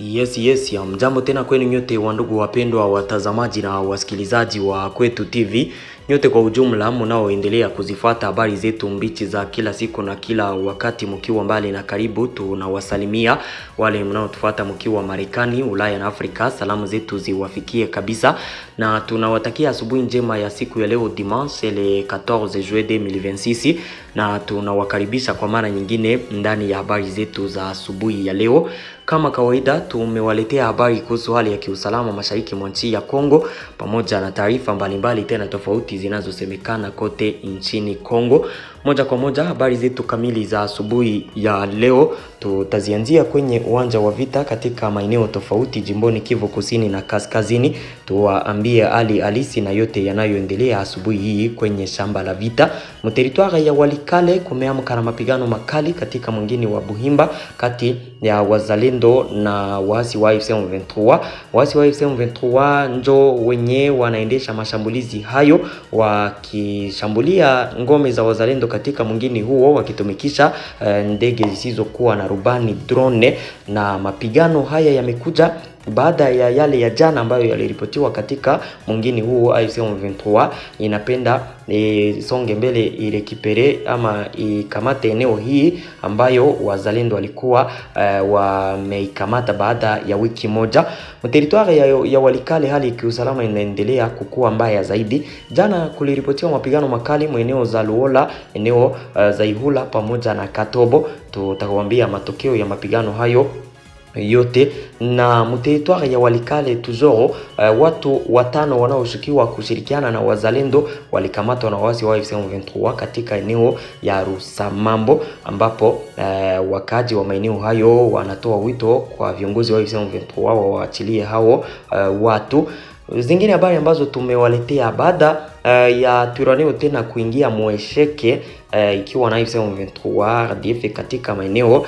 Yes, ya mjambo tena kwenu nyote wandugu wapendwa watazamaji na wasikilizaji wa Kwetu TV. Nyote kwa ujumla mnaoendelea kuzifuata habari zetu mbichi za kila siku na kila wakati mkiwa mbali na karibu, tunawasalimia. Wale mnaotufuata mkiwa Marekani, Ulaya na Afrika, salamu zetu ziwafikie kabisa. Na tunawatakia asubuhi njema ya siku ya leo dimanche le 14 juillet 2026. Na tunawakaribisha kwa mara nyingine ndani ya habari zetu za asubuhi ya leo. Kama kawaida tumewaletea habari kuhusu hali ya kiusalama mashariki mwa nchi ya Kongo pamoja na taarifa mbalimbali tena tofauti zinazosemekana kote nchini Kongo. Moja kwa moja habari zetu kamili za asubuhi ya leo tutazianzia kwenye uwanja wa vita katika maeneo tofauti jimboni Kivu Kusini na Kaskazini. Tuwaambie hali halisi na yote yanayoendelea asubuhi hii kwenye shamba la vita. Mteritwari ya Walikale kumeamka na mapigano makali katika mwingine wa Buhimba kati ya wazalendo na waasi wa AFC M23. Waasi wa AFC M23 njo wenye wanaendesha mashambulizi hayo wakishambulia ngome za wazalendo katika mwingine huo wakitumikisha ndege zisizokuwa na rubani drone, na mapigano haya yamekuja baada ya yale ya jana ambayo yaliripotiwa katika mwingine huo. AFC M23 inapenda songe mbele irekipere ama ikamate eneo hii ambayo wazalendo walikuwa wameikamata baada ya wiki moja. Territoire ya Walikale hali kiusalama inaendelea kukua mbaya zaidi. Jana kuliripotiwa mapigano makali maeneo za Luola, eneo za Ihula pamoja na Katobo. Tutakwambia matokeo ya mapigano hayo yote. Na mteritwari ya Walikale tuzoro watu watano wanaoshukiwa kushirikiana na wazalendo walikamatwa na waasi wa AFC M23 katika eneo ya Rusamambo, ambapo wakaji wa maeneo hayo wanatoa wito kwa viongozi wa AFC M23 waachilie hao watu. Zingine habari ambazo tumewaletea baada ya Turaneo tena kuingia mwesheke ikiwa na AFC M23 RDF katika maeneo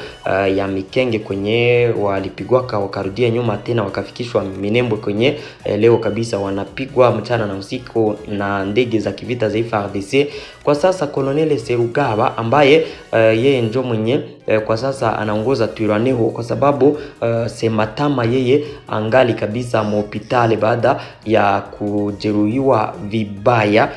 ya Mikenge kwenye walipigwaka wakarudia nyuma tena wakafikishwa Minembwe kwenye leo kabisa wanapigwa mchana na usiku na ndege za kivita za FARDC. Kwa sasa Colonel Serugaba ambaye yeye ndio mwenye kwa sasa anaongoza Turaneo kwa sababu Sematama yeye angali kabisa hospitali baada ya kujeruhiwa vibaya.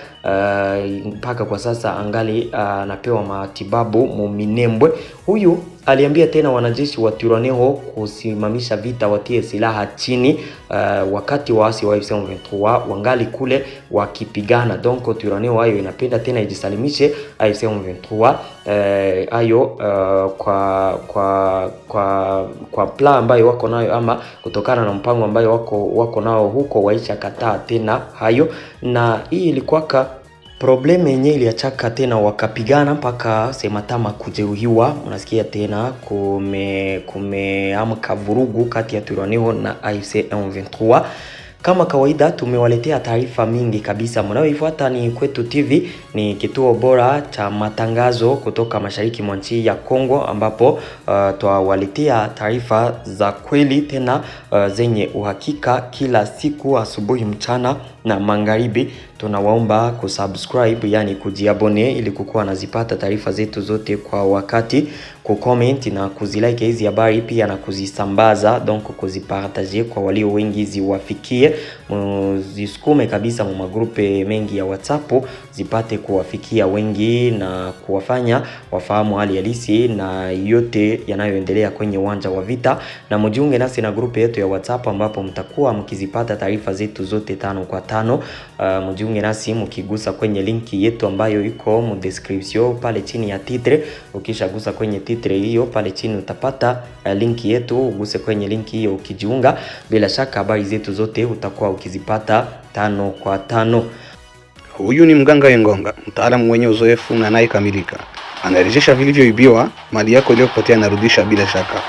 Mpaka kwa sasa angali anapewa matibabu Minembwe. Huyu aliambia tena wanajeshi wa Turaneo kusimamisha vita, watie silaha chini wakati waasi wa AFC M23 wangali kule wakipigana. Donc Turaneo hayo inapenda tena ijisalimishe AFC M23 hayo kwa plan ambayo wako nayo ama kutokana na mpango ambayo wako nao huko waisha kataa tena hayo. Na hii ilikuwa probleme yenye iliachaka tena wakapigana mpaka Sematama kujeruhiwa. Unasikia tena kumeamka vurugu kati ya Turaneo na AFC M23. Kama kawaida tumewaletea taarifa mingi kabisa. Mnaoifuata ni Kwetu TV, ni kituo bora cha matangazo kutoka mashariki mwa nchi ya Kongo, ambapo twawaletea taarifa za kweli tena zenye uhakika kila siku, asubuhi, mchana na magharibi. Tunawaomba kusubscribe, yani kujiabone, ili kukuwa nazipata taarifa zetu zote kwa wakati, kucomment na kuzilike hizi habari pia na kuzisambaza, donc kuzipartager kwa walio wengi ziwafikie. Zisukume kabisa mu magrupe mengi ya WhatsApp zipate kuwafikia wengi na kuwafanya wafahamu hali halisi na yote yanayoendelea kwenye uwanja wa vita. Na mjiunge nasi na grupe yetu ya WhatsApp ambapo mtakuwa mkizipata taarifa zetu zote 5 kwa 5. Mjiunge nasi mkigusa kwenye linki yetu ambayo iko mu description pale chini ya titre. Ukishagusa kwenye titre hiyo pale chini utapata linki yetu, uguse kwenye linki hiyo ukijiunga, bila shaka habari zetu zote utakuwa ukizipata 5 kwa 5. Huyu ni Mganga Yengonga, mtaalamu mwenye uzoefu na anayekamilika. Anarejesha vilivyoibiwa, mali yako iliyopotea anarudisha bila shaka.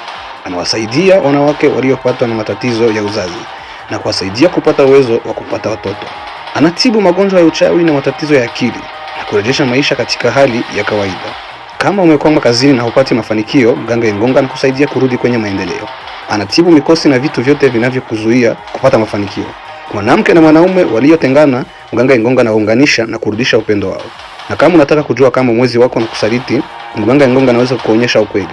Anawasaidia wanawake waliopatwa na matatizo ya uzazi na kuwasaidia kupata uwezo wa kupata watoto. Anatibu magonjwa ya uchawi na matatizo ya akili na kurejesha maisha katika hali ya kawaida. Kama umekwama kazini na hupati mafanikio, Mganga Yengonga anakusaidia kurudi kwenye maendeleo. Anatibu mikosi na vitu vyote vinavyokuzuia kupata mafanikio. Mwanamke na mwanaume waliotengana, Mganga Yengonga anaunganisha na kurudisha upendo wao. Na kama unataka kujua kama mwezi wako unakusaliti, Mganga Yengonga anaweza kukuonyesha ukweli.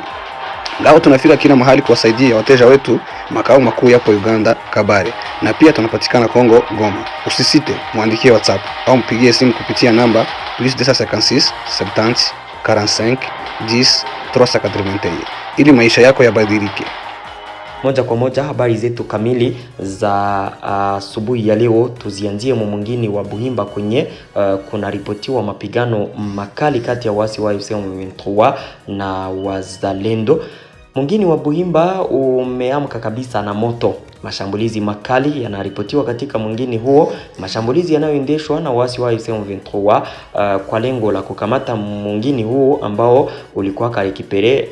Ngao tunafika kila mahali kuwasaidia wateja wetu. Makao makuu yapo Uganda, Kabare, na pia tunapatikana Kongo, Goma. Usisite, muandikie WhatsApp au mpigie simu kupitia namba +256 70 45 10 381 ili maisha yako yabadilike. Moja kwa moja habari zetu kamili za asubuhi ya leo tuzianzie mwingine wa Buhimba kwenye kuna ripotiwa mapigano makali kati ya waasi wa AFC M23 na wazalendo. Mwingine wa Buhimba umeamka kabisa na moto. Mashambulizi makali yanaripotiwa katika mwingine huo, mashambulizi yanayoendeshwa na waasi wa AFC M23 kwa lengo la kukamata mwingine huo ambao ulikuwa karikipere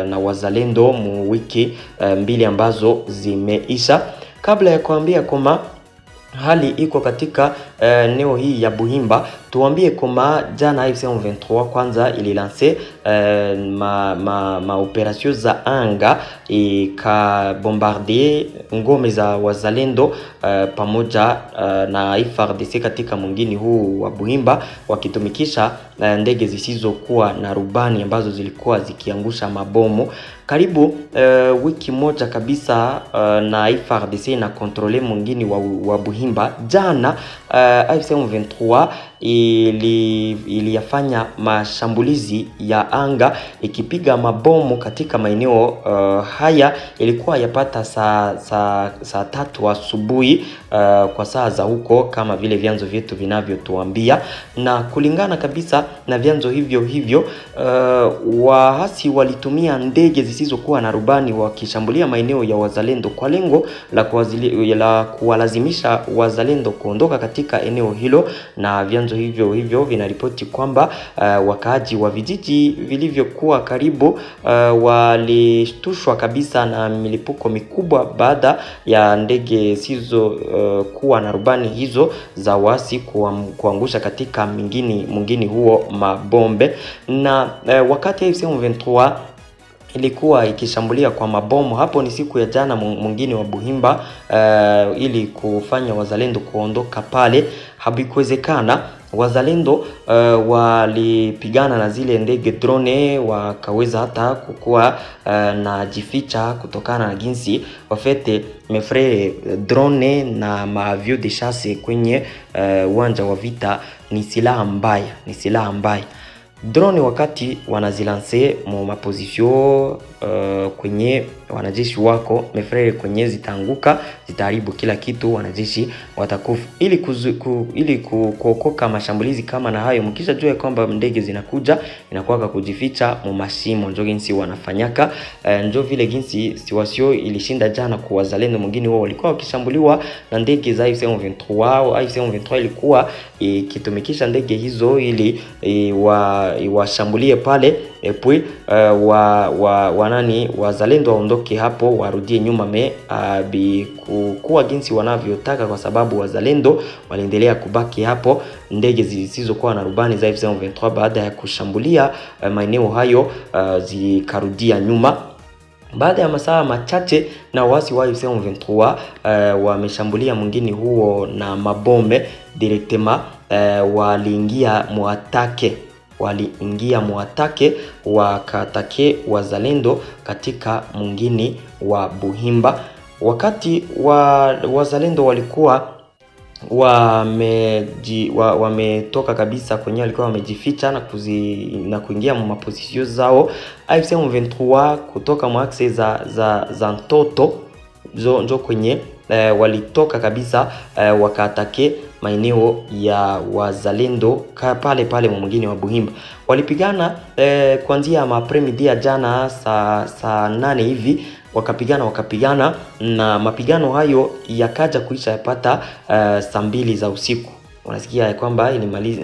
na wazalendo mu wiki mbili ambazo zimeisha. Kabla ya kuambia kama hali iko katika eneo hii ya Buhimba, tuambie kama jana AFC M23 kwanza ililance ma operation za anga ika bombardier ngome za wazalendo pamoja na FARDC katika mwingine huu wa Buhimba, wakitumikisha ndege zisizokuwa na rubani ambazo zilikuwa zikiangusha mabomu. Karibu wiki moja kabisa na FARDC na kontrole mwingine wa Buhimba. Jana AFC M23 iliyafanya mashambulizi ya anga ikipiga mabomu katika maeneo haya. Ilikuwa yapata saa 3 asubuhi kwa saa za huko, kama vile vyanzo vyetu vinavyotuambia, na kulingana kabisa na vyanzo hivyo waasi walitumia ndege zisizokuwa na rubani wakishambulia maeneo ya wazalendo kwa lengo la kuwalazimisha wazalendo kuondoka katika eneo hilo. Na vyanzo hivyo vinaripoti kwamba wakaaji wa vijiji vilivyokuwa karibu walishtushwa kabisa na milipuko mikubwa baada ya ndege zisizo kuwa na rubani hizo za wasi kuangusha katika mwingine huo mabombe. Na wakati AFC M23 ilikuwa ikishambulia kwa mabomu, hapo ni siku ya jana mwingine wa Buhimba, ili kufanya wazalendo kuondoka pale, habikuwezekana. Wazalendo walipigana na zile ndege drone, wakaweza hata kukua na jificha kutokana na jinsi wafete mefre drone na mavio de chasse kwenye uwanja wa vita ni silaha mbaya. Drone wakati wanazilance mu maposition kwenye wanajeshi wako mefrere, kwenye zitaanguka zitaharibu kila kitu, wanajeshi watakufa. Ili kuokoka mashambulizi kama na hayo, mkisha jua kwamba ndege zinakuja, inakuwa kujificha mu mashimo. Ndio jinsi wanafanyaka, ndio vile jinsi siwasio ilishinda jana kwa wazalendo mwingine wao walikuwa wakishambuliwa na ndege za AFC M23. AFC M23 ilikuwa ikitumikisha ndege hizo ili washambulie pale, epui wazalendo waondoke hapo, warudie nyuma kuwa jinsi wanavyotaka, kwa sababu wazalendo waliendelea kubaki hapo. Ndege zisizokuwa na rubani za AFC M23 baada ya kushambulia maeneo hayo zikarudia nyuma. Baada ya masaa machache na wasi wa AFC M23 wameshambulia mwingine huo na mabombe directement, waliingia muatake wakatake wazalendo katika mwingine wa Buhimba. Wakati wazalendo walikuwa wametoka kabisa kwenye walikuwa wamejificha na kuingia mu maposition zao, AFC M23 kutoka mwaxe za Ntoto njo kwenye walitoka kabisa, wakatake maeneo ya wazalendo pale mwingine wa Buhimba. Walipigana kuanzia mapremidi ya jana saa 8 hivi, wakapigana na mapigano hayo yakaja kuisha yapata saa 2 za usiku. Unasikia kwamba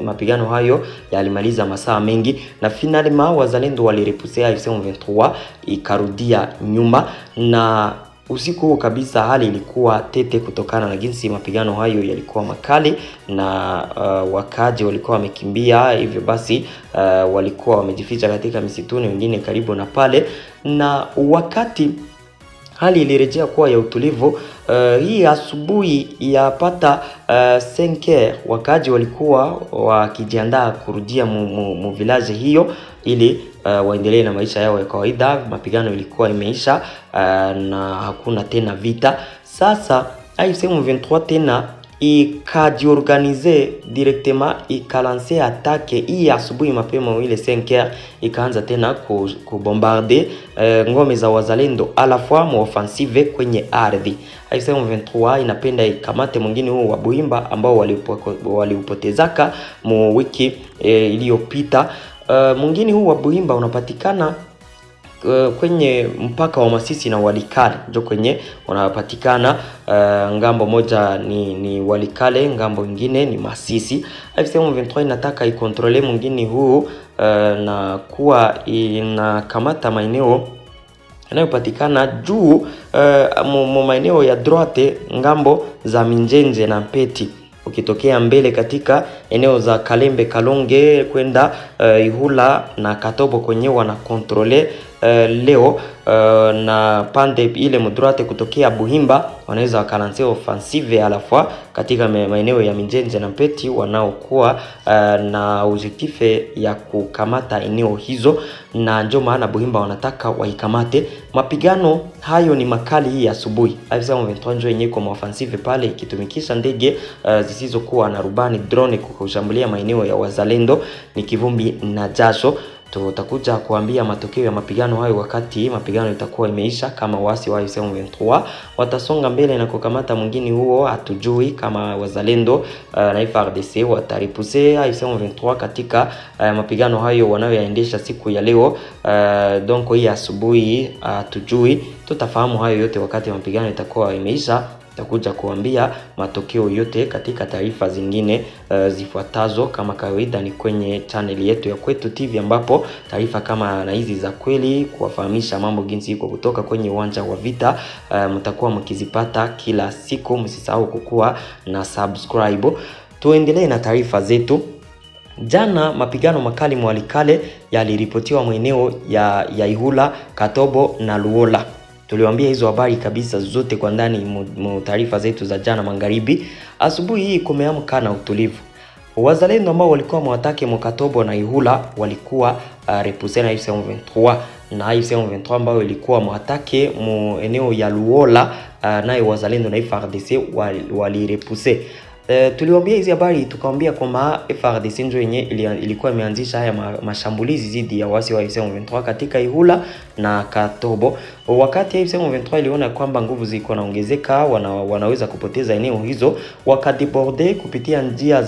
mapigano hayo yalimaliza masaa mengi, na finally wazalendo walirepusea AFC M23 ikarudia nyuma. Na usiku huo kabisa hali ilikuwa tete kutokana na jinsi mapigano hayo yalikuwa makali, na wakaji walikuwa wamekimbia. Hivyo basi walikuwa wamejificha katika misituni, wengine karibu na pale. Na wakati hali ilirejea kuwa ya utulivu. Hii asubuhi yapata 5h wakaji walikuwa wakijiandaa kurudia mu village hiyo ili waendelee na maisha yao ya kawaida. Mapigano ilikuwa imeisha na hakuna tena vita. Sasa AFC M23 tena ikajiorganize directement, ikalanse atake hii asubuhi mapema ile 5h, ikaanza tena kubombarde ngome za wazalendo a la fois mu offensive kwenye ardhi. AFC M23 inapenda ikamate mwingine huo wa Buhimba ambao waliupotezaka mu wiki iliyopita. Mwingine huu wa Buhimba unapatikana kwenye mpaka wa Masisi na Walikale, ndio kwenye unapatikana. Ngambo moja ni Walikale, ngambo nyingine ni Masisi. AFC M23 inataka ikontrole mwingine huu na kuwa inakamata maeneo yanayopatikana juu maeneo ya droite, ngambo za Minjenje na Mpeti. Ukitokea mbele katika eneo za Kalembe, Kalonge kwenda Ihula na Katobo kwenye wana kontrole leo na pande ile mudroite kutokea Buhimba wanaweza wakalanse offensive a la fois katika maeneo ya Minjenje na Mpeti, wanaokuwa na objectif ya kukamata eneo hizo, na ndio maana Buhimba wanataka waikamate. Mapigano hayo ni makali hii asubuhi. AFC M23 ndio yenyewe kwa offensive pale ikitumikisha ndege zisizokuwa na rubani, drone, kushambulia maeneo ya wazalendo. Ni kivumbi na jasho. Tutakuja kuambia matokeo ya mapigano hayo wakati mapigano itakuwa imeisha. Kama wasi wa AFC M23 watasonga mbele na kukamata mwingine huo, hatujui kama wazalendo na FARDC wataripuse AFC M23 katika mapigano hayo wanayoyaendesha siku ya leo. Donc hii asubuhi hatujui, tutafahamu hayo yote wakati mapigano itakuwa imeisha. Takuja kuambia matokeo yote katika taarifa zingine zifuatazo. Kama kawaida ni kwenye channel yetu ya Kwetu TV, ambapo taarifa kama na hizi za kweli kuwafahamisha mambo jinsi iko kutoka kwenye uwanja wa vita mtakuwa mkizipata kila siku. Msisahau kukua na subscribe. Tuendelee na taarifa zetu. Jana mapigano makali Walikale yaliripotiwa maeneo ya Ihula, Katobo na Luola. Tuliwaambia hizo habari kabisa zote kwa ndani mu taarifa zetu za jana magharibi. Asubuhi hii kumeamka na utulivu. Wazalendo ambao walikuwa mwatake Mkatobo na Ihula walikuwa repousse na AFC M23, na AFC M23 ambao ilikuwa mwatake mu eneo ya Luola naye wazalendo na FARDC walirepousse. Tuliwaambia hizi habari tukawaambia kwamba FARDC ndio yenye ilikuwa imeanzisha haya mashambulizi dhidi ya wasi wa AFC M23 katika Ihula na Katobo. Wakati AFC M23 iliona kwamba nguvu ziko naongezeka, wanaweza kupoteza eneo hizo, wakadeborde kupitia njia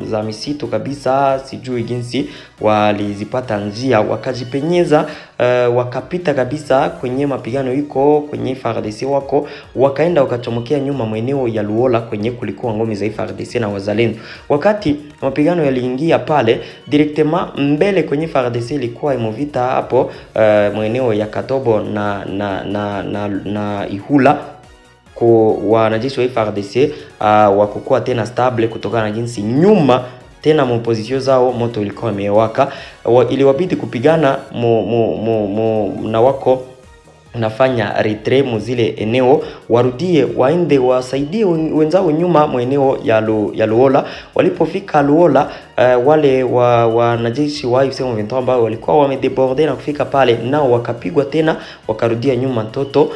za misitu kabisa. Sijui jinsi walizipata njia, wakajipenyeza wakapita kabisa kwenye mapigano iko kwenye FARDC wako, wakaenda wakachomokea nyuma maeneo ya Luola kwenye kulikuwa ngome za FARDC na wazalendo. Wakati mapigano yaliingia pale directement mbele kwenye FARDC ilikuwa imovita hapo maeneo ya Katobo na Ihula, kwa wanajeshi wa FARDC wakokuwa tena stable kutokana na jinsi nyuma tena mposition zao moto ilikuwa imewaka. Iliwabidi kupigana na wako nafanya retrait muzile eneo, warudie waende wasaidie wenzao nyuma mweneo ya Luola. Walipofika Luola wale wanajeshi wa AFC M23 ambao walikuwa wamedeborde na kufika pale, nao wakapigwa tena wakarudia nyuma Ntoto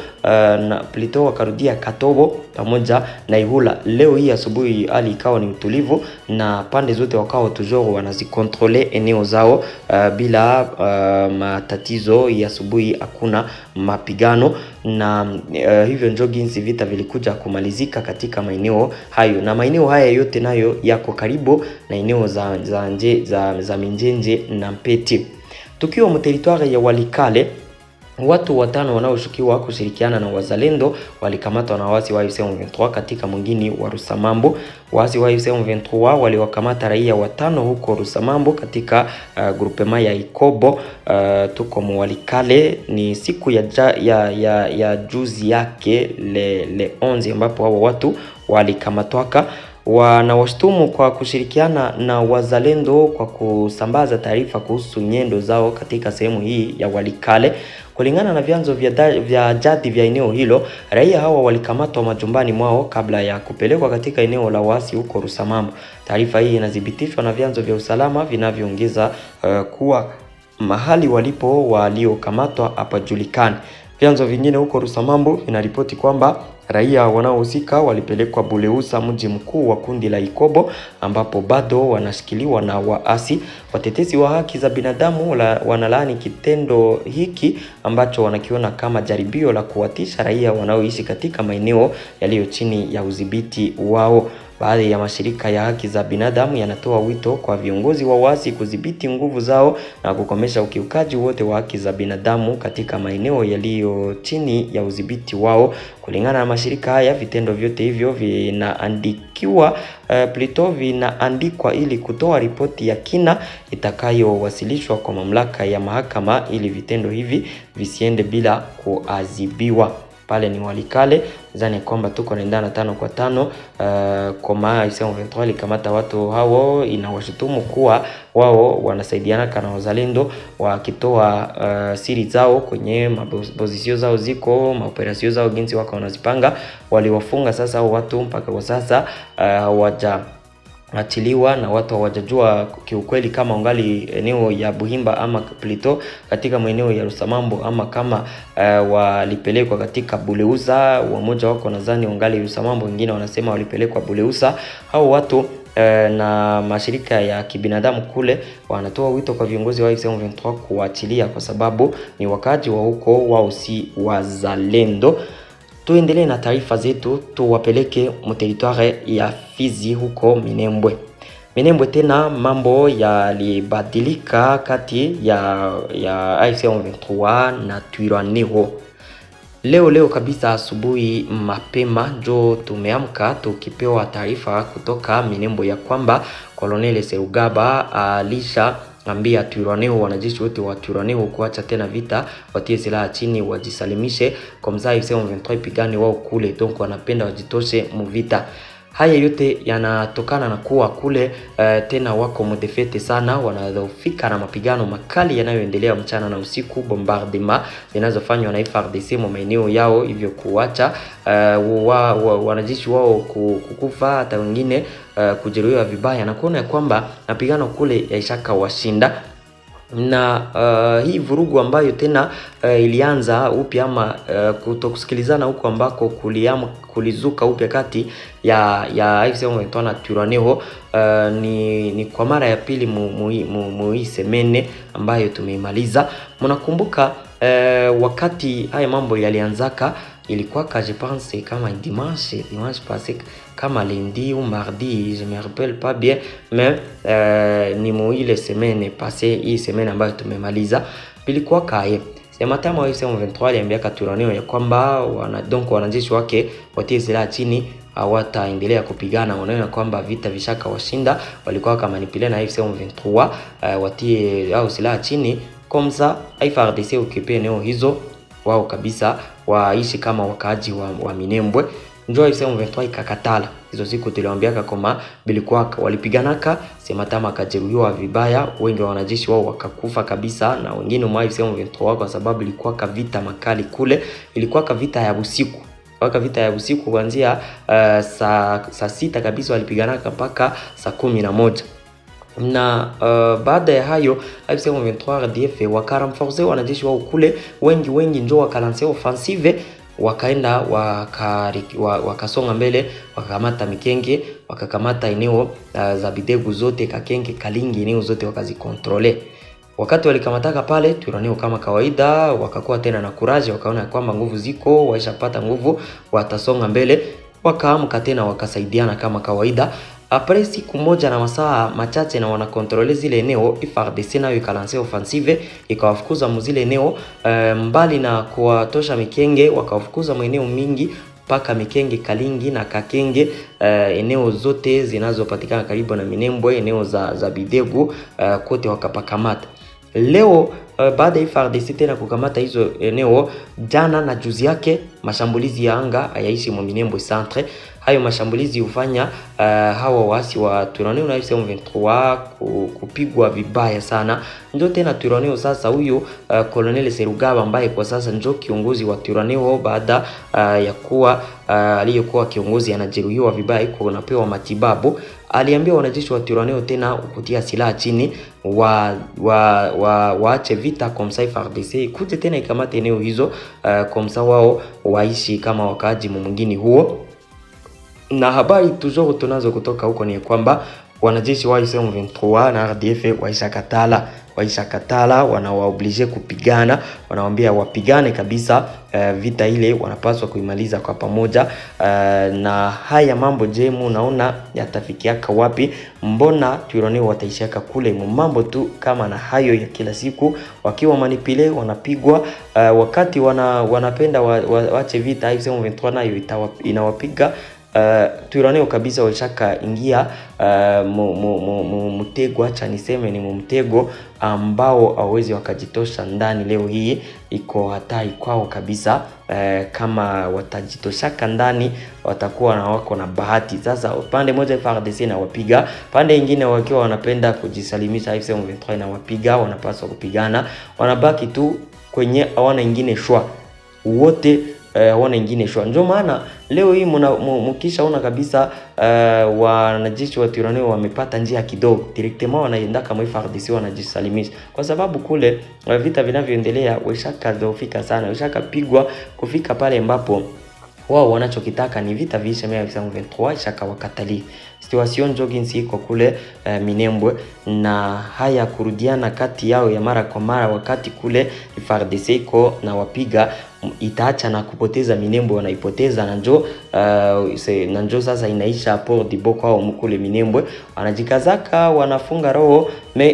na plito wakarudia Katobo pamoja na Ihula. Leo hii asubuhi hali ikawa ni utulivu na pande zote wakao toujours wanazikontrole eneo zao bila matatizo. Ya asubuhi hakuna mapigano, na hivyo ndio jinsi vita vilikuja kumalizika katika maeneo hayo, na maeneo haya yote nayo yako karibu na eneo za Minjenje na Mpeti. Tukiwa mu territoire ya Walikale, watu watano wanaoshukiwa kushirikiana na wazalendo walikamatwa na wasi wa AFC M23 katika mwingini wa Rusamambo. Wasi wa AFC M23 waliwakamata raia watano huko Rusamambo katika grupema ya Ikobo. Tuko mu Walikale, ni siku ya juzi yake le 11 ambapo hao watu walikamatwaka. Wanawashtumu kwa kushirikiana na wazalendo kwa kusambaza taarifa kuhusu nyendo zao katika sehemu hii ya Walikale. Kulingana na vyanzo vya jadi vya eneo hilo, raia hawa walikamatwa majumbani mwao kabla ya kupelekwa katika eneo la waasi huko Rusamambu. Taarifa hii inathibitishwa na vyanzo vya usalama vinavyoongeza kuwa mahali walipo waliokamatwa hapajulikani. Vyanzo vingine huko Rusamambu vinaripoti kwamba raia wanaohusika walipelekwa Buleusa, mji mkuu wa kundi la Ikobo, ambapo bado wanashikiliwa na waasi. Watetezi wa haki za binadamu wanalaani kitendo hiki ambacho wanakiona kama jaribio la kuwatisha raia wanaoishi katika maeneo yaliyo chini ya udhibiti wao. Baadhi ya mashirika ya haki za binadamu yanatoa wito kwa viongozi wa waasi kudhibiti nguvu zao na kukomesha ukiukaji wote wa haki za binadamu katika maeneo yaliyo chini ya udhibiti wao. Kulingana na mashirika haya, vitendo vyote hivyo vinaandikwa ili kutoa ripoti ya kina itakayowasilishwa kwa mamlaka ya mahakama ili vitendo hivi visiende bila kuadhibiwa. Pale ni Walikale, zani kwamba tuko naendana 5 kwa 5. Koma M23 likamata watu hao, inawashutumu kuwa wao wanasaidiana na wazalendo wakitoa siri zao kwenye mapozisio zao ziko maoperasio zao jinsi wako wanazipanga. Waliwafunga sasa watu mpaka kwa sasa hawajaachiliwa na watu hawajajua kiukweli kama ungali eneo ya Buhimba ama Plito katika maeneo ya Rusamambu ama kama walipelekwa katika Buleusa. Wamoja wako nadhani ungali Rusamambu, wengine wanasema walipelekwa Buleusa. Hao watu na mashirika ya kibinadamu kule wanatoa wito kwa viongozi wa M23 kuachilia kwa sababu ni wakaji wa huko, wao si wazalendo. Tuendelee na taarifa zetu, tuwapeleke mteritoire ya Fizi huko Minembwe. Minembwe tena mambo yalibadilika kati ya AFC M23 na Twirwaneho. Leo kabisa asubuhi mapema njo tumeamka tukipewa taarifa kutoka Minembwe ya kwamba Colonel Serugaba alishaambia Twirwaneho, wanajeshi wote wa Twirwaneho kuacha tena vita, watie silaha chini, wajisalimishe kwa mzaa AFC M23 pigani wao kule, donc wanapenda wajitoshe muvita. Haya yote yanatokana na kuwa kule tena wako mdefete sana, wanadhoofika na mapigano makali yanayoendelea mchana na usiku, bombardement zinazofanywa na FARDC maeneo yao, hivyo kuacha wanajeshi wao kukufa, hata wengine kujeruhiwa vibaya, na kuona kwamba mapigano kule yaishaka washinda. Na hii vurugu ambayo tena ilianza upya ama kutokusikilizana huko ambako kulizuka upya kati ya AFC M23 na Twirwaneho ni kwa mara ya pili hii semene ambayo tumeimaliza. Mnakumbuka wakati haya mambo yalianzaka ilikuwa je pense kama dimanche passé, kama lundi ou mardi, je me rappelle pas bien, mais ni ile semaine passée, hii semaine ambayo tumemaliza ilikuwa kae sema tama wa M23 aliambia Twirwaneho ya kwamba wanajeshi wake watie silaha chini, hawataendelea kupigana. Wanaona kwamba vita vishaka washinda, walikuwa kama manipule na M23 watie au silaha chini komsa FARDC ukipe eneo hizo wao kabisa waishi kama wakaaji wa Minembwe. Njoo M23 ikakatala. Hizo siku tuliwaambiaka kama bilikuwa walipiganaka, sema tama kajeruhiwa vibaya, wengi wa wanajeshi wao wakakufa kabisa, na wengine wa M23 kwa sababu ilikuwa vita makali kule, ilikuwa vita ya usiku. Vita ya usiku kuanzia saa 6 kabisa walipiganaka mpaka saa 11. Na baada ya hayo AFC M23 RDF wakaramforce wanajeshi wao kule, wengi njoo wakalansia offensive, wakaenda wakasonga mbele, wakakamata Mikenge, wakakamata eneo za Bidegu zote, Kakenge, Kalingi, eneo zote wakazikontrole. Wakati walikamataka pale, Twirwaneho kama kawaida wakakuwa tena na courage, wakaona kwamba nguvu ziko, waishapata nguvu, watasonga mbele, wakaamka tena wakasaidiana kama kawaida. Après siku moja na masaa machache na wanakontrole zile eneo, FARDC nayo ikalansia offensive, ikawafukuza muzile eneo, mbali na kuwatosha Mikenge, wakawafukuza maeneo mingi paka Mikenge, Kalingi na Kakenge, eneo zote zinazopatikana karibu na Minembwe, eneo za Bidegu, kote wakapakamata. Leo baada ya FARDC tena kukamata hizo eneo, jana na juzi yake mashambulizi ya anga hayaishi Minembwe centre. Hayo mashambulizi hufanya hawa waasi wa Twirwaneho na AFC M23 kupigwa vibaya sana. Ndio tena Twirwaneho sasa huyu Colonel Serugaba ambaye kwa sasa ndio kiongozi wa Twirwaneho baada ya kuwa aliyekuwa kiongozi anajeruhiwa vibaya iko anapewa matibabu, aliambia wanajeshi wa Twirwaneho tena kutia silaha chini, waache vita komsa FARDC kuje tena ikamate eneo hizo komsa wao waishi kama wakaaji mwingine huo. Na habari toujours tunazo kutoka huko ni kwamba wanajeshi wa AFC M23 na RDF waishakatala wanawaoblige kupigana, wanawaambia wapigane kabisa. Vita ile wanapaswa kuimaliza kwa pamoja. Na haya mambo je, unaona yatafikiaka wapi? Mbona Twirwaneho wataishaka kule mambo tu kama na hayo ya kila siku, wakiwa manipile wanapigwa, wakati wanapenda waache vita AFC M23 nayo inawapiga. Twirwaneho kabisa washaka ingia mtego, acha niseme ni mtego ambao hawezi wakajitosha ndani. Leo hii iko hatari kwao kabisa. Kama watajitoshaka ndani watakuwa na wako na bahati. Sasa pande moja FARDC na wapiga, pande nyingine wakiwa wanapenda kujisalimisha AFC M23 na wapiga, wanapaswa kupigana, wanabaki tu kwenye hawana ingine shwa wote, wana ingine shwa. Ndio maana leo hii mkishaona kabisa wanajeshi wa Twirwaneho wamepata njia kidogo, directement wanaenda kama FARDC wanajisalimisha, kwa sababu kule vita vinavyoendelea washaka dhofika sana, washaka pigwa kufika pale ambapo wao wanachokitaka ni vita viishe. Mea M23 shaka wakatali situation jogging iko kule Minembwe, na haya kurudiana kati yao ya mara kwa mara, wakati kule FARDC iko na wapiga itaacha na kupoteza Minembwe, wanaipoteza na njo sasa inaisha Port du Boko au mkule Minembwe, wanajikazaka wanafunga roho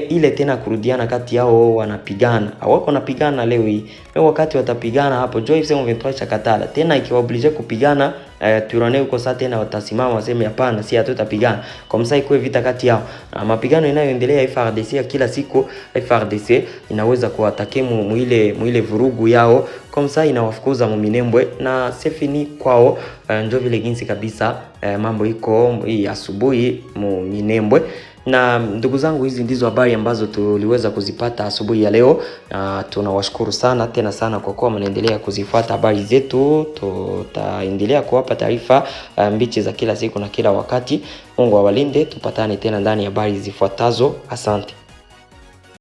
ile tena kurudiana kati yao wanapigana. Hawako napigana leo hii, wakati watapigana hapo jo AFC M23 chakatala tena, ikiwaoblige kupigana Twirwaneho kwa sasa tena watasimama waseme hapana, si hatutapigana. Kwa msai kwa vita kati yao, mapigano inayoendelea FARDC kila siku, FARDC inaweza kuwatake muile vurugu yao, kwa msai inawafukuza Minembwe na sefini kwao. Ndio vile jinsi kabisa mambo iko hii asubuhi Minembwe. Na ndugu zangu, hizi ndizo habari ambazo tuliweza kuzipata asubuhi ya leo. Tunawashukuru sana tena sana kwa kuwa mnaendelea kuzifuata habari zetu. Tutaendelea kuwapa taarifa mbichi za kila siku na kila wakati. Mungu awalinde, tupatane tena ndani ya habari zifuatazo. Asante.